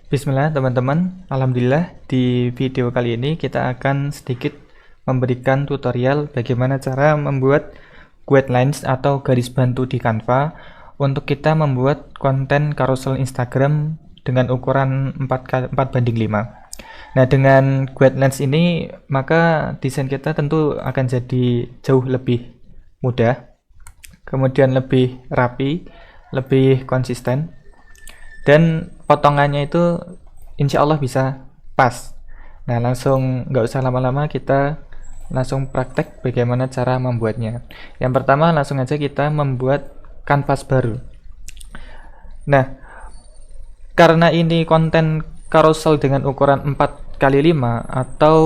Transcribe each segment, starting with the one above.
Bismillah teman-teman, Alhamdulillah di video kali ini kita akan sedikit memberikan tutorial bagaimana cara membuat guidelines atau garis bantu di Canva untuk kita membuat konten carousel Instagram dengan ukuran 4:5. Nah, dengan guidelines ini maka desain kita tentu akan jadi jauh lebih mudah, kemudian lebih rapi, lebih konsisten, dan potongannya itu insya Allah bisa pas. Nah, langsung nggak usah lama-lama, kita langsung praktek bagaimana cara membuatnya. Yang pertama, langsung aja kita membuat kanvas baru. Nah, karena ini konten carousel dengan ukuran 4x5 atau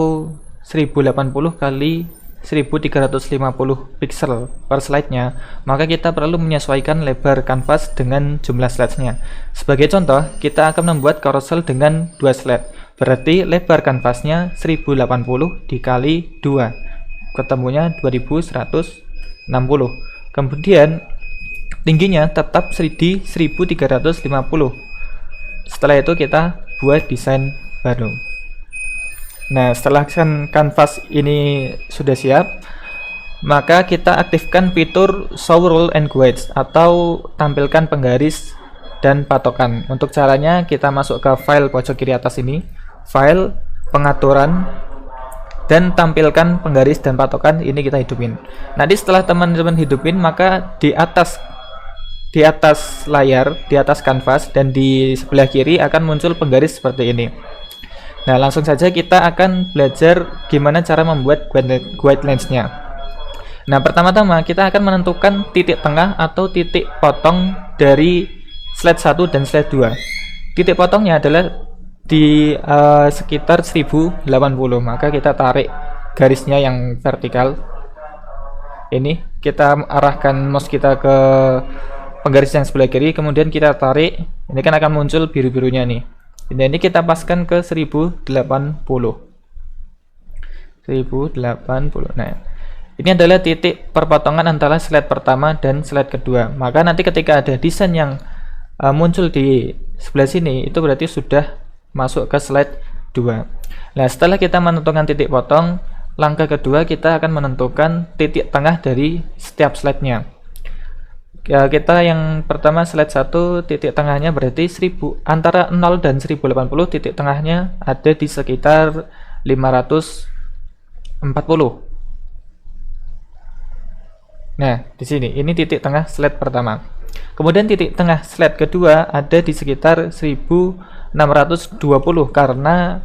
1080 kali 1350 pixel per slide-nya, maka kita perlu menyesuaikan lebar kanvas dengan jumlah slides-nya. Sebagai contoh, kita akan membuat carousel dengan 2 slide, berarti lebar kanvasnya 1080 dikali 2, ketemunya 2160. Kemudian tingginya tetap di 1350. Setelah itu kita buat desain baru. Nah, setelah kanvas ini sudah siap, maka kita aktifkan fitur Show Rule and Guides atau tampilkan penggaris dan patokan. Untuk caranya, kita masuk ke file pojok kiri atas ini, file, pengaturan, dan tampilkan penggaris dan patokan. Ini kita hidupin. Nanti setelah teman-teman hidupin, maka di atas layar, di atas kanvas dan di sebelah kiri akan muncul penggaris seperti ini. Nah, langsung saja kita akan belajar gimana cara membuat guidelines-nya. Nah, pertama-tama kita akan menentukan titik tengah atau titik potong dari slide 1 dan slide 2. Titik potongnya adalah di sekitar 1080, maka kita tarik garisnya yang vertikal. Ini kita arahkan mouse kita ke penggaris yang sebelah kiri, kemudian kita tarik. Ini kan akan muncul biru-birunya nih. Nah, ini kita paskan ke 1080. Nah, ini adalah titik perpotongan antara slide pertama dan slide kedua. Maka nanti ketika ada desain yang muncul di sebelah sini, itu berarti sudah masuk ke slide 2. Nah, setelah kita menentukan titik potong, langkah kedua kita akan menentukan titik tengah dari setiap slide-nya. Ya, kita yang pertama slide 1, titik tengahnya berarti antara 0 dan 1080, titik tengahnya ada di sekitar 540. Nah, di sini ini titik tengah slide pertama. Kemudian titik tengah slide kedua ada di sekitar 1620 karena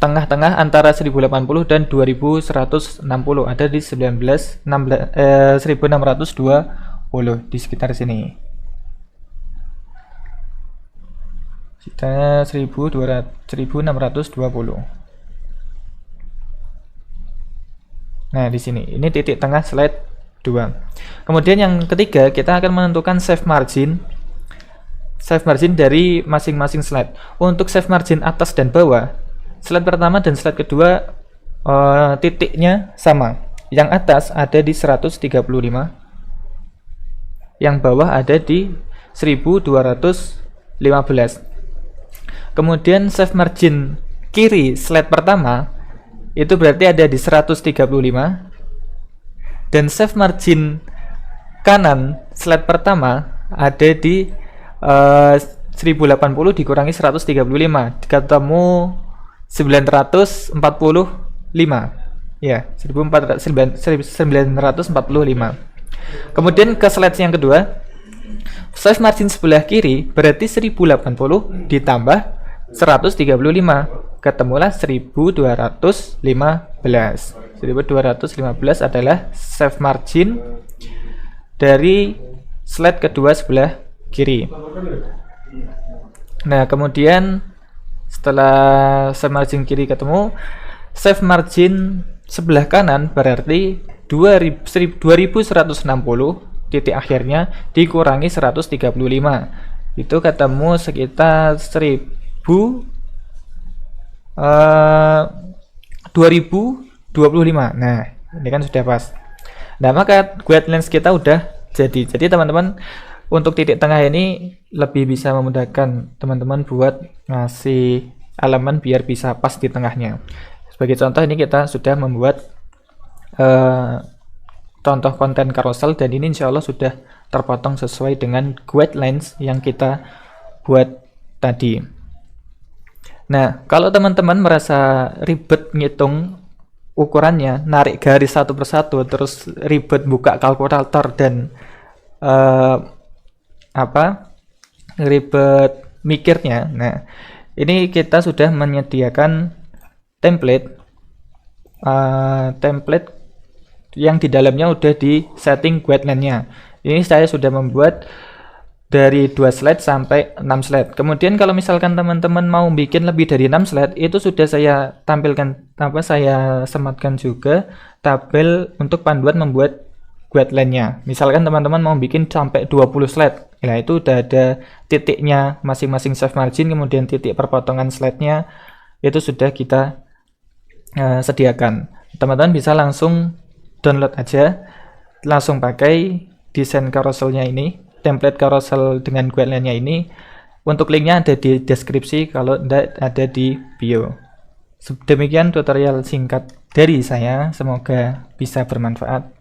tengah-tengah antara 1080 dan 2160 ada di 1620 di sekitar sini. Kita 1620. Nah, di sini ini titik tengah slide 2. Kemudian yang ketiga, kita akan menentukan save margin dari masing-masing slide. Untuk save margin atas dan bawah, slide pertama dan slide kedua titiknya sama. Yang atas ada di 135, yang bawah ada di 1215. Kemudian save margin kiri slide pertama itu berarti ada di 135, dan save margin kanan slide pertama ada di 1080 dikurangi 135, ketemu 945. Ya, 945. Kemudian ke slide yang kedua, save margin sebelah kiri berarti 1080 ditambah 135, ketemulah 1215. 1215 adalah save margin dari slide kedua sebelah kiri. Nah, kemudian setelah save margin kiri ketemu, save margin sebelah kanan berarti 2160, titik akhirnya dikurangi 135, itu ketemu sekitar 2025. Nah, ini kan sudah pas. Nah, maka guidelines kita udah jadi. Jadi teman-teman, Untuk titik tengah ini lebih bisa memudahkan teman-teman buat ngasih elemen biar bisa pas di tengahnya. Sebagai contoh, ini kita sudah membuat contoh konten carousel, dan ini insya Allah sudah terpotong sesuai dengan guidelines yang kita buat tadi. Nah, kalau teman-teman merasa ribet ngitung ukurannya, narik garis satu persatu, terus ribet buka kalkulator dan ribet mikirnya. Nah, ini kita sudah menyediakan template yang di dalamnya udah di setting guideline-nya. Ini saya sudah membuat dari 2 slide sampai 6 slide. Kemudian kalau misalkan teman-teman mau bikin lebih dari 6 slide, itu sudah saya tampilkan, saya sematkan juga tabel untuk panduan membuat guideline-nya. Misalkan teman-teman mau bikin sampai 20 slide, nah itu udah ada titiknya masing-masing save margin, kemudian titik perpotongan slide-nya itu sudah kita sediakan. Teman-teman bisa langsung download aja, langsung pakai desain carousel-nya ini, template carousel dengan guideline-nya ini. Untuk linknya ada di deskripsi, kalau tidak ada di bio. Demikian tutorial singkat dari saya, semoga bisa bermanfaat.